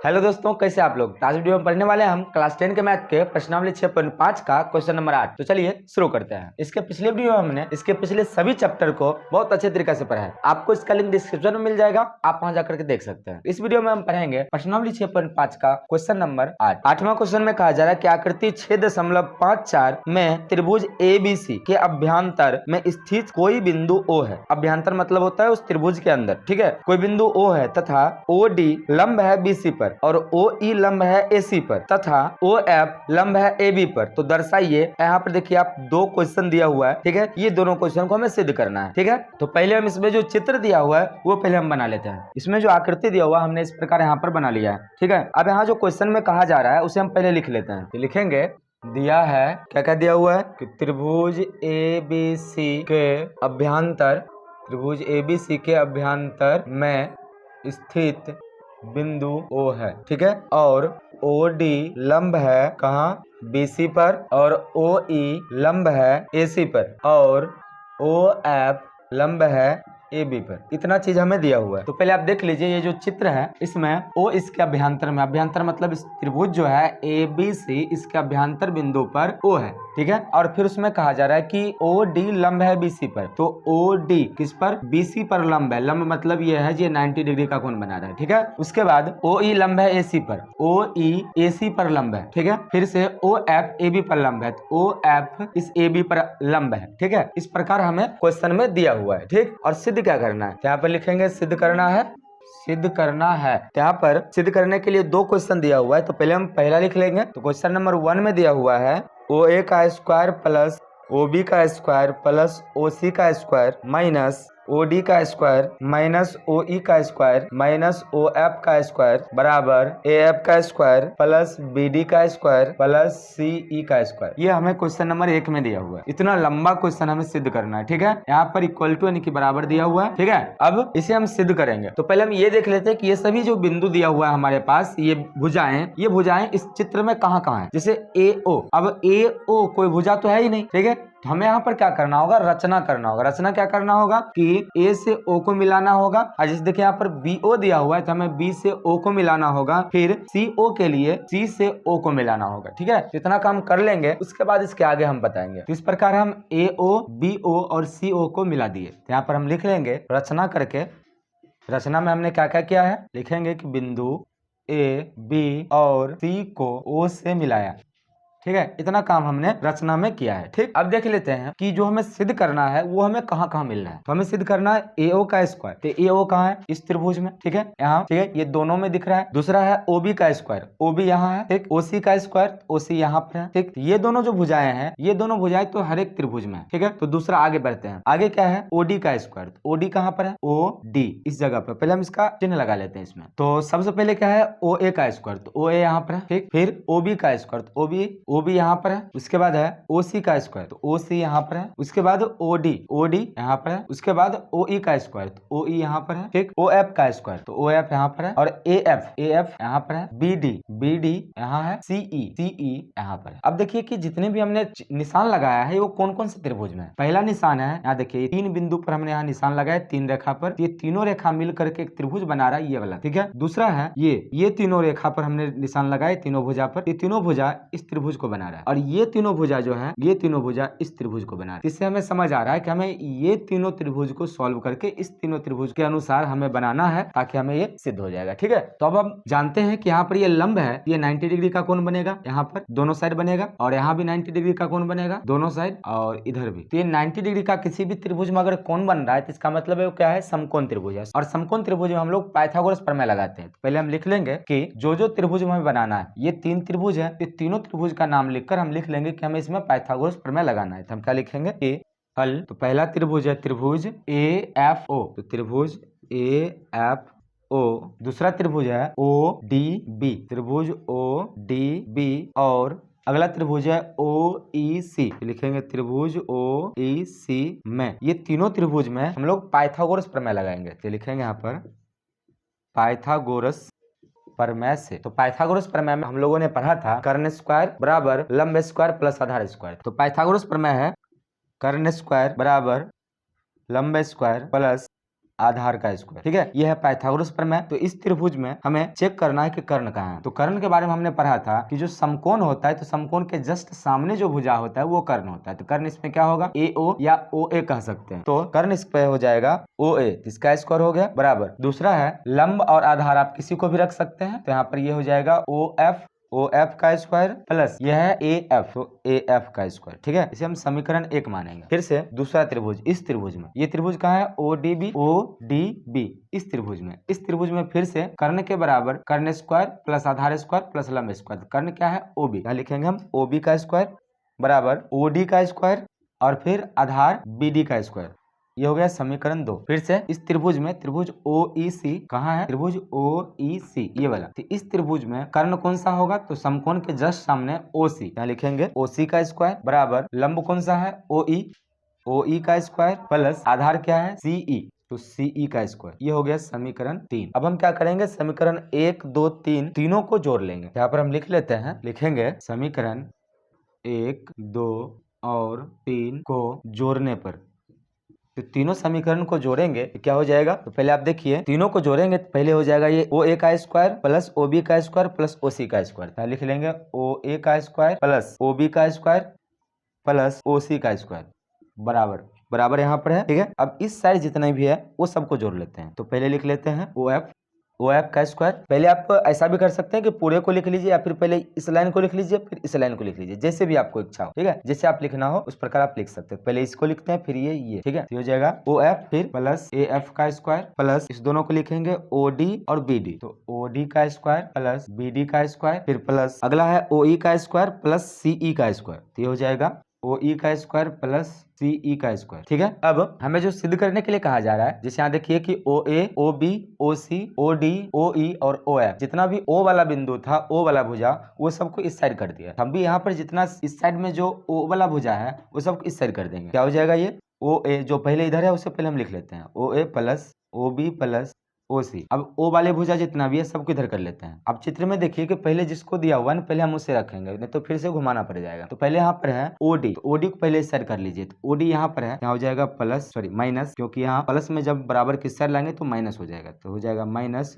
Hello दोस्तों, कैसे आप लोग। आज वीडियो में पढ़ने वाले हैं हम क्लास 10 के मैथ के प्रश्नावली 6.5 का क्वेश्चन नंबर 8। तो चलिए शुरू करते हैं। इसके पिछले वीडियो में हमने इसके पिछले सभी चैप्टर को बहुत अच्छे तरीके से पढ़ा है। आपको इसका लिंक डिस्क्रिप्शन में मिल जाएगा, आप वहां जाकर के देख सकते हैं। इस वीडियो में हम पढ़ेंगे प्रश्नावली 6.5 का क्वेश्चन नंबर 8। 8वां क्वेश्चन में कहा जा रहा है कि आकृति 6.54 में त्रिभुज ABC के अभ्यंतर में स्थित कोई बिंदु O है। अभ्यंतर मतलब होता है उस त्रिभुज के अंदर, ठीक है। कोई बिंदु O है तथा OD लंब है BC पर और OE लंब है AC पर तथा OF लंब है AB पर। तो दर्शाइए। यहाँ पर देखिए आप दो क्वेश्चन दिया हुआ है, ठीक है। ये दोनों क्वेश्चन को हमें सिद्ध करना है, ठीक है। तो पहले हम इसमें जो चित्र दिया हुआ है वो पहले हम बना लेते हैं। इसमें जो आकृति दिया हुआ है हमने इस प्रकार यहाँ पर बना लिया है, ठीक है। अब यहाँ जो क्वेश्चन में कहा जा रहा है उसे हम पहले लिख लेते हैं। तो लिखेंगे, दिया है, क्या क्या दिया हुआ है कि त्रिभुज ABC के अभ्यंतर, त्रिभुज ABC के अभ्यंतर में स्थित बिंदु O है, ठीक है। और OD लंब है कहाँ, BC पर और OE लंब है AC पर और OF लंब है AB पर। इतना चीज हमें दिया हुआ है। तो पहले आप देख लीजिए, ये जो चित्र है इसमें O इसके अभ्यंतर में, अभ्यंतर मतलब इस त्रिभुज जो है ABC इसके अभ्यंतर बिंदु पर O है, ठीक है। और फिर उसमें कहा जा रहा है कि OD लंब है BC पर। तो OD किस पर, BC पर लंब है। लंब मतलब ये है, ये 90 डिग्री का कोण बना रहा है, ठीक है। उसके बाद OE लंब है AC पर, OE AC पर लंब है, ठीक है। फिर से OF AB पर लंब है, तो OF इस AB पर लंब है, ठीक है। इस प्रकार हमें क्वेश्चन में दिया हुआ है, ठीक। और सिद्ध क्या करना है, यहाँ पर लिखेंगे सिद्ध करना है, सिद्ध करना है। यहाँ पर सिद्ध करने के लिए दो क्वेश्चन दिया हुआ है, तो पहले हम पहला लिख लेंगे। तो क्वेश्चन नंबर 1 में दिया हुआ है OA का स्क्वायर प्लस OB का स्क्वायर प्लस OC का स्क्वायर माइनस OD का स्क्वायर माइनस OE का स्क्वायर माइनस OF का स्क्वायर बराबर AF का स्क्वायर प्लस BD का स्क्वायर प्लस CE का स्क्वायर। ये हमें क्वेश्चन नंबर 1 में दिया हुआ है। इतना लंबा क्वेश्चन हमें सिद्ध करना है, ठीक है। यहाँ पर इक्वल टू यानी कि बराबर दिया हुआ है, ठीक है। अब इसे हम सिद्ध करेंगे। तो पहले हम ये देख लेते हैं कि ये सभी जो बिंदु दिया हुआ है हमारे पास, ये भुजाएं इस चित्र में कहाँ कहाँ है। जैसे AO, अब AO कोई भुजा तो है ही नहीं, ठीक है। तो हमें यहाँ पर क्या करना होगा, रचना करना होगा। रचना क्या करना होगा कि A से O को मिलाना होगा। और जैसे देखिए यहाँ पर BO दिया हुआ है तो हमें B से O को मिलाना होगा, फिर CO के लिए C से O को मिलाना होगा, ठीक है। इतना काम कर लेंगे, उसके बाद इसके आगे हम बताएंगे। तो इस प्रकार हम AO, BO और CO को मिला दिए। तो यहाँ पर हम लिख लेंगे रचना करके। रचना में हमने क्या क्या किया है, लिखेंगे कि बिंदु A, B और C को O से मिलाया, ठीक है। इतना काम हमने रचना में किया है, ठीक। अब देख लेते हैं कि जो हमें सिद्ध करना है वो हमें कहाँ कहाँ मिलना है। तो हमें सिद्ध करना है AO का स्क्वायर। तो AO कहाँ है, इस त्रिभुज में, ठीक है, यहाँ, ठीक है। ये दोनों में दिख रहा है। दूसरा है OB का स्क्वायर, OB यहाँ है, ठीक। OC का स्क्वायर, OC यहाँ पर है, ठीक। ये दोनों जो भुजाएं हैं, ये दोनों भुजाएं तो हर एक त्रिभुज में है, ठीक है। तो दूसरा आगे बढ़ते हैं। आगे क्या है, OD का स्क्वायर। OD कहाँ पर है, OD इस जगह पर। पहले हम इसका चिन्ह लगा लेते हैं इसमें। तो सबसे पहले क्या है, OA का स्क्वायर। तो OA यहाँ पर है, ठीक। फिर OB का स्क्वायर, तो OB यहाँ पर है। उसके बाद है OC का स्क्वायर, तो OC यहाँ पर है। उसके बाद OD यहाँ पर है। उसके बाद OE का स्क्वायर, तो OE यहाँ पर है, ठीक। OF का स्क्वायर, तो OF यहाँ पर है। और AF यहाँ पर है। BD यहाँ है। CE यहाँ पर है। अब देखिए कि जितने भी हमने निशान लगाया है वो कौन कौन से त्रिभुज में है। पहला निशान है, यहाँ देखिए 3 बिंदु पर हमने यहाँ निशान लगाया 3 रेखा पर। ये तीनों रेखा मिल करके एक त्रिभुज बना रहा है, ये वाला, ठीक है। दूसरा है ये तीनों रेखा पर हमने निशान लगाए, तीनों भुजा पर। ये तीनों भुजा इस त्रिभुज को बना रहा है और ये तीनों भुजा जो है, ये तीनों भुजा इस त्रिभुज को बना रहा है। इससे हमें समझ आ रहा है कि हमें ये तीनों त्रिभुज को सॉल्व करके इस तीनों त्रिभुज के अनुसार हमें बनाना है, ताकि हमें ये सिद्ध हो जाएगा, ठीक है। तो अब हम जानते हैं कि यहाँ पर ये लंब है, ये 90 डिग्री का कोण बनेगा, यहाँ पर दोनों साइड बनेगा। और यहाँ भी 90 डिग्री का कोण बनेगा दोनों साइड, और इधर भी। तो ये 90 डिग्री का किसी भी त्रिभुज में अगर कोण बन रहा है तो इसका मतलब है वो क्या है, समकोण त्रिभुज है। और समकोण त्रिभुज में हम लोग पाइथागोरस प्रमेय लगाते हैं। तो पहले हम लिख लेंगे कि जो त्रिभुज हमें बनाना है, ये 3 त्रिभुज है, ये तीनों त्रिभुज का नाम लिखकर हम लिख लेंगे कि हमें इसमें पाइथागोरस प्रमेय लगाना है। तो हम क्या लिखेंगे कि हल। तो पहला त्रिभुज है त्रिभुज AFO, तो त्रिभुज AFO। दूसरा त्रिभुज है ODB, त्रिभुज ODB। और अगला त्रिभुज है OEC, लिखेंगे त्रिभुज OEC में। ये तीनों त्रिभुज में हम लोग पाइथागोरस प्रमेय लगाएंगे। तो लिखेंगे यहाँ पर पाइथागोरस प्रमेय से। तो पाइथागोरस प्रमेय में हम लोगों ने पढ़ा था कर्ण स्क्वायर बराबर लंब स्क्वायर प्लस आधार स्क्वायर। तो पाइथागोरस प्रमेय है कर्ण स्क्वायर बराबर लंब स्क्वायर प्लस आधार का स्क्वायर। ठीक है, यह है पाइथागोरस प्रमेय। तो इस त्रिभुज में हमें चेक करना है कि कर्ण कहाँ है। तो कर्ण के बारे में हमने पढ़ा था कि जो समकोण होता है तो समकोण के जस्ट सामने जो भुजा होता है वो कर्ण होता है। तो कर्ण इसमें क्या होगा, AO या OA कह सकते हैं। तो कर्ण इस पे हो जाएगा OA, इसका स्क्वायर हो गया बराबर। दूसरा है लंब और आधार, आप किसी को भी रख सकते हैं। तो यहाँ पर ये हो जाएगा OF का स्क्वायर प्लस यह है AF, तो AF का स्क्वायर। ठीक है, इसे हम समीकरण 1 मानेंगे। फिर से दूसरा त्रिभुज, इस त्रिभुज में, ये त्रिभुज कहाँ है, ODB इस त्रिभुज में फिर से कर्ण के बराबर कर्ण स्क्वायर प्लस आधार स्क्वायर प्लस लंब स्क्वायर। कर्ण क्या है, OB, यहाँ लिखेंगे हम OB का स्क्वायर बराबर OD का स्क्वायर और फिर आधार BD का स्क्वायर। ये हो गया समीकरण 2। फिर से इस त्रिभुज में, त्रिभुज OEC कहाँ है, त्रिभुज OEC ये वाला। तो इस त्रिभुज में कर्ण कौन सा होगा, तो समकोण के जस्ट सामने OC, यहाँ लिखेंगे OC का स्क्वायर बराबर लंब कौन सा है, OE का स्क्वायर प्लस आधार क्या है, CE, तो CE का स्क्वायर। ये हो गया समीकरण 3। अब हम क्या करेंगे, समीकरण 1 2 3 तीनों को जोड़ लेंगे। यहाँ पर हम लिख लेते हैं, लिखेंगे समीकरण 1 2 और 3 को जोड़ने पर, तो तीनों समीकरण को जोड़ेंगे तो क्या हो जाएगा, तो पहले आप देखिए तीनों को जोड़ेंगे तो पहले हो जाएगा ये OA का स्क्वायर प्लस OB का स्क्वायर प्लस OC का स्क्वायर। तो लिख लेंगे OA का स्क्वायर प्लस OB का स्क्वायर प्लस OC का स्क्वायर बराबर बराबर यहाँ पर है। ठीक है, अब इस साइड जितना भी है वो सबको जोड़ लेते हैं। तो पहले लिख लेते हैं OF का स्क्वायर। पहले आप ऐसा भी कर सकते हैं कि पूरे को लिख लीजिए या फिर पहले इस लाइन को लिख लीजिए फिर इस लाइन को लिख लीजिए, जैसे भी आपको इच्छा हो। ठीक है, जैसे आप लिखना हो उस प्रकार आप लिख सकते हैं। पहले इसको लिखते हैं फिर ये। ठीक है, तो हो जाएगा OF फिर प्लस AF का स्क्वायर प्लस इस दोनों को लिखेंगे OD और BD, तो OD का स्क्वायर प्लस BD का स्क्वायर फिर प्लस अगला है OE का स्क्वायर प्लस CE का स्क्वायर। तो ये हो जाएगा OE का स्क्वायर प्लस CE का स्क्वायर। ठीक है, अब हमें जो सिद्ध करने के लिए कहा जा रहा है, जैसे यहाँ देखिए कि OA, OB, OC, OD, OE और OF, जितना भी O वाला बिंदु था, O वाला भुजा, वो सबको इस साइड कर दिया। हम भी यहाँ पर जितना इस साइड में जो O वाला भुजा है वो सबको इस साइड कर देंगे। क्या हो जाएगा, ये OA जो पहले इधर है उससे पहले हम लिख लेते हैं OA plus OB plus OC। अब O वाले भुजा जितना भी है सबको इधर कर लेते हैं। अब चित्र में देखिए कि पहले जिसको दिया हुआ है पहले हम उसे रखेंगे, नहीं तो फिर से घुमाना पड़ जाएगा। तो पहले यहाँ पर है OD, तो OD को पहले इस साइड कर लीजिए। तो OD यहाँ पर है, यहाँ हो जाएगा प्लस माइनस, क्योंकि यहाँ प्लस में जब बराबर किस साइड लाएंगे तो माइनस हो जाएगा। तो हो जाएगा माइनस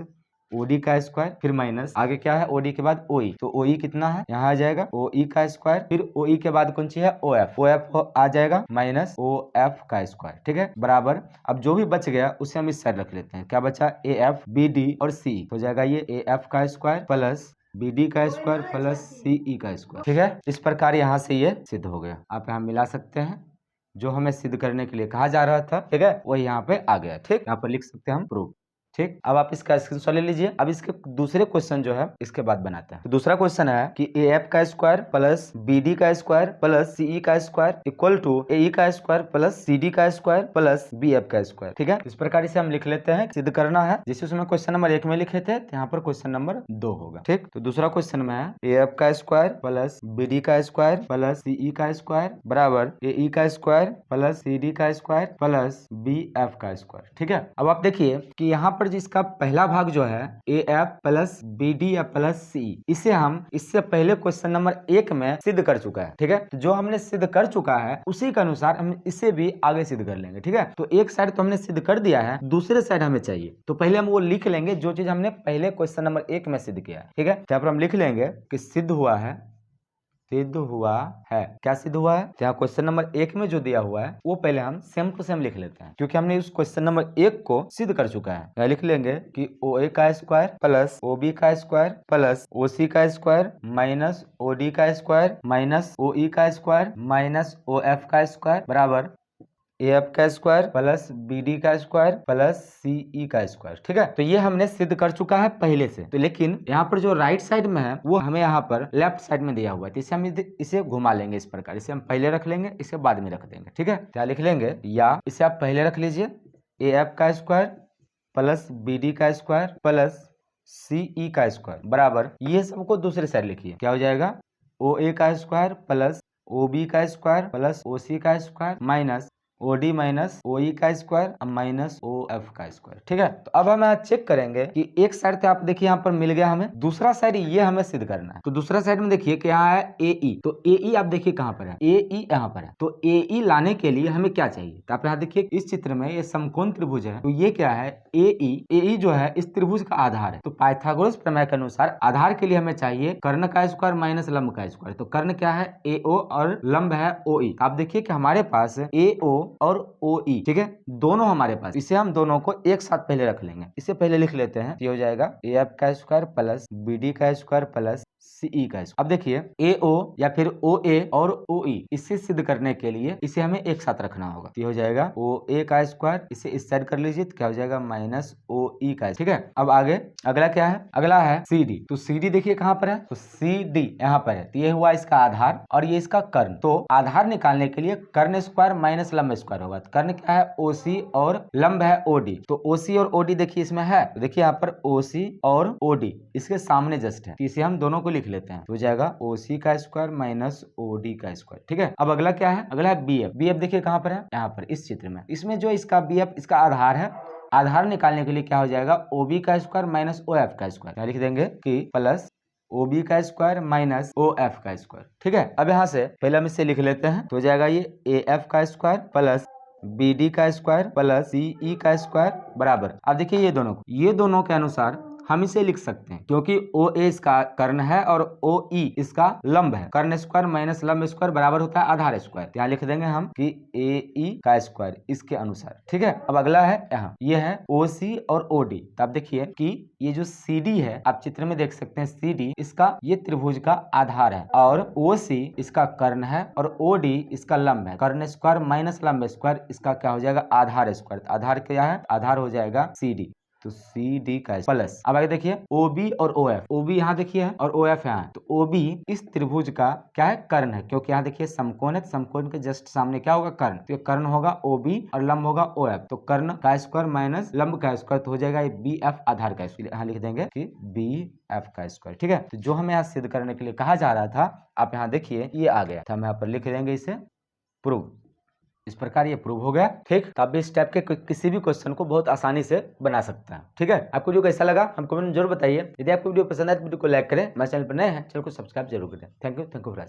OD का स्क्वायर फिर माइनस आगे क्या है OD के बाद OE, तो OE कितना है, यहाँ आ जाएगा OE का स्क्वायर फिर OE के बाद कौन सी है OF आ जाएगा माइनस OF का स्क्वायर। ठीक है, बराबर। अब जो भी बच गया उसे हम इस साइड रख लेते हैं। क्या बचा, AF BD और CE, हो जाएगा ये AF का स्क्वायर प्लस BD का स्क्वायर प्लस CE का स्क्वायर। ठीक है, इस प्रकार यहाँ से ये सिद्ध हो गया। आप यहाँ मिला सकते हैं, जो हमें सिद्ध करने के लिए कहा जा रहा था, ठीक है, वही यहाँ पे आ गया। ठीक, यहाँ पर लिख सकते हैं हम प्रूफ। ठीक, अब आप इसका स्क्रीनशॉट ले लीजिए। अब इसके दूसरे क्वेश्चन जो है इसके बाद बनाते हैं। तो दूसरा क्वेश्चन है कि AF का स्क्वायर प्लस BD का स्क्वायर प्लस CE का स्क्वायर इक्वल टू AE का स्क्वायर प्लस CD का स्क्वायर प्लस BF का स्क्वायर। ठीक है, इस प्रकार से हम लिख लेते हैं, सिद्ध करना है। जैसे उसमें क्वेश्चन नंबर 1 में लिखे थे, तो यहाँ पर क्वेश्चन नंबर 2 होगा। ठीक, तो दूसरा क्वेश्चन में है AF का स्क्वायर प्लस BD का स्क्वायर प्लस CE का स्क्वायर बराबर AE का स्क्वायर प्लस CD का स्क्वायर प्लस BF का स्क्वायर। ठीक है, अब आप देखिए कि यहाँ जिसका पहला भाग जो है AF प्लस BD या प्लस CE, इसे हम इससे पहले क्वेश्चन नंबर 1 में सिद्ध कर चुका है। ठीक है, तो जो हमने सिद्ध कर चुका है उसी के अनुसार हम इसे भी आगे सिद्ध कर लेंगे। ठीक है, तो एक साइड तो हमने सिद्ध कर दिया है, दूसरे साइड हमें चाहिए, तो पहले हम वो लिख लेंगे जो चीज हमने पहले क्वेश्चन नंबर 1 में सिद्ध किया है। ठीक है, यहाँ पर हम लिख लेंगे कि सिद्ध हुआ है, क्या सिद्ध हुआ है। यहाँ क्वेश्चन नंबर 1 में जो दिया हुआ है वो पहले हम सेम टू सेम लिख लेते हैं, क्योंकि हमने उस क्वेश्चन नंबर 1 को सिद्ध कर चुका है। यहाँ लिख लेंगे कि OA का स्क्वायर प्लस OB का स्क्वायर प्लस OC का स्क्वायर माइनस OD का स्क्वायर माइनस OE का स्क्वायर माइनस OF का स्क्वायर बराबर AF का स्क्वायर प्लस BD का स्क्वायर प्लस CE का स्क्वायर। ठीक है, तो ये हमने सिद्ध कर चुका है पहले से। तो लेकिन यहाँ पर जो राइट साइड में है वो हमें यहाँ पर लेफ्ट साइड में दिया हुआ है, तो इसे हम इसे घुमा लेंगे इस प्रकार। इसे हम पहले रख लेंगे, इसे बाद में रख देंगे। ठीक है, क्या लिख लेंगे, या इसे आप पहले रख लीजिए AF का स्क्वायर प्लस BD का स्क्वायर प्लस CE का स्क्वायर बराबर, ये सबको दूसरे साइड लिखिए। क्या हो जाएगा, OA का स्क्वायर प्लस OB का स्क्वायर प्लस OC का square minus O D minus O E का स्क्वायर माइनस ओ एफ का स्क्वायर। ठीक है, तो अब हम चेक करेंगे कि एक साइड तो आप देखिए यहाँ पर मिल गया हमें, दूसरा साइड ये हमें सिद्ध करना है। तो दूसरा साइड में देखिए कि यहाँ है ए ई, तो ए ई आप देखिए कहाँ पर है, ए ई यहाँ पर है। तो ए ई लाने के लिए हमें क्या चाहिए, तो आप यहाँ देखिए इस चित्र में ये समकोण त्रिभुज है, तो ये क्या है ए ई जो है इस त्रिभुज का आधार है। तो पाइथागोरस प्रमेय के अनुसार आधार के लिए हमें चाहिए कर्ण का स्क्वायर माइनस लंब का स्क्वायर। तो कर्ण क्या है ए ओ और लंब है ओ ई। आप देखिए कि हमारे पास ए ओ और ओ ई, ठीक है, दोनों हमारे पास, इसे हम दोनों को एक साथ पहले रख लेंगे। इसे पहले लिख लेते हैं, ये हो जाएगा ए एफ का स्क्वायर प्लस बी डी का स्क्वायर प्लस सीई का स्क्वायर। अब देखिए ए ओ या फिर ओ ए और ओ ई, इसे सिद्ध करने के लिए इसे हमें एक साथ रखना होगा। ये हो जाएगा ओ ए का स्क्वायर, इसे इस साइड कर लीजिए, तो क्या हो जाएगा माइनस ओ ई का। ठीक है, अब आगे अगला क्या है, अगला है सी डी। तो सी डी देखिए कहां पर है, तो सी डी यहाँ पर है। तो ये हुआ इसका आधार और ये इसका कर्ण। तो आधार निकालने के लिए कर्ण स्क्वायर माइनस लंब स्क्वायर होगा। तो कर्ण क्या है ओ सी और लंब है ओ डी। तो ओ सी और ओ डी देखिए इसमें है, तो देखिए यहाँ पर ओ सी और ओ डी इसके सामने जस्ट है, तो इसे हम दोनों को लिख लेते हैं। तो हो जाएगा ओ सी का स्क्वायर माइनस ओ डी का स्क्वायर। ठीक है, अब अगला क्या है, अगला है बी एफ। बी एफ देखिए कहां पर है, यहाँ पर इस चित्र में। इसमें जो इसका बी एफ इसका आधार है, आधार निकालने के लिए क्या हो जाएगा ओ बी का स्क्वायर माइनस ओ एफ का स्क्वायर। यहाँ लिख देंगे कि प्लस ओ बी का स्क्वायर माइनस ओ एफ का स्क्वायर। ठीक है, अब यहाँ से पहले हम इसे लिख लेते हैं। तो हो जाएगा ये ए एफ का स्क्वायर प्लस बी डी का स्क्वायर प्लस सी ई का स्क्वायर बराबर। अब देखिए ये दोनों के अनुसार हम इसे लिख सकते हैं, क्योंकि ओ ए इसका कर्ण है और ओ ई इसका लंब है। कर्ण स्क्वायर माइनस लंब स्क्वायर बराबर होता है आधार स्क्वायर। यहाँ लिख देंगे हम कि ए ई का स्क्वायर इसके अनुसार। ठीक है, अब अगला है यहाँ, ये है ओ सी और ओ डी। तो आप देखिए कि ये जो सी डी है, आप चित्र में देख सकते हैं सी डी इसका ये त्रिभुज का आधार है और ओ सी इसका कर्ण है और ओ डी इसका लंब है। कर्ण स्क्वायर माइनस लंब स्क्वायर इसका क्या हो जाएगा आधार स्क्वायर। आधार क्या है, आधार हो जाएगा सी डी। तो सी डी का प्लस, अब आगे देखिए ओ बी और ओ एफ। ओ बी यहाँ देखिए और ओ एफ यहाँ है। तो ओ बी इस त्रिभुज का क्या है कर्ण है, क्योंकि यहाँ देखिए समकोण है, समकोण के जस्ट सामने क्या होगा कर्ण। तो ये कर्ण होगा ओ बी और लंब होगा ओ एफ। तो कर्ण का स्क्वायर माइनस लंब का स्क्वायर, तो हो जाएगा ये बी एफ आधार का स्क्वायर। यहाँ लिख देंगे कि बी एफ का स्क्वायर। ठीक है, तो जो हमें यहाँ सिद्ध करने के लिए कहा जा रहा था, आप यहाँ देखिए ये आ गया। तो हम यहाँ पर लिख देंगे इसे प्रूव। इस प्रकार ये प्रूव हो गया। ठीक, तो आप इस टाइप के किसी भी क्वेश्चन को बहुत आसानी से बना सकते हैं। ठीक है, आपको वीडियो कैसा लगा हम कमेंट में जरूर बताइए। यदि आपको वीडियो पसंद आए तो वीडियो को लाइक करें, हमारे चैनल पर नए हैं चैनल को सब्सक्राइब जरूर करें। Thank you for watching.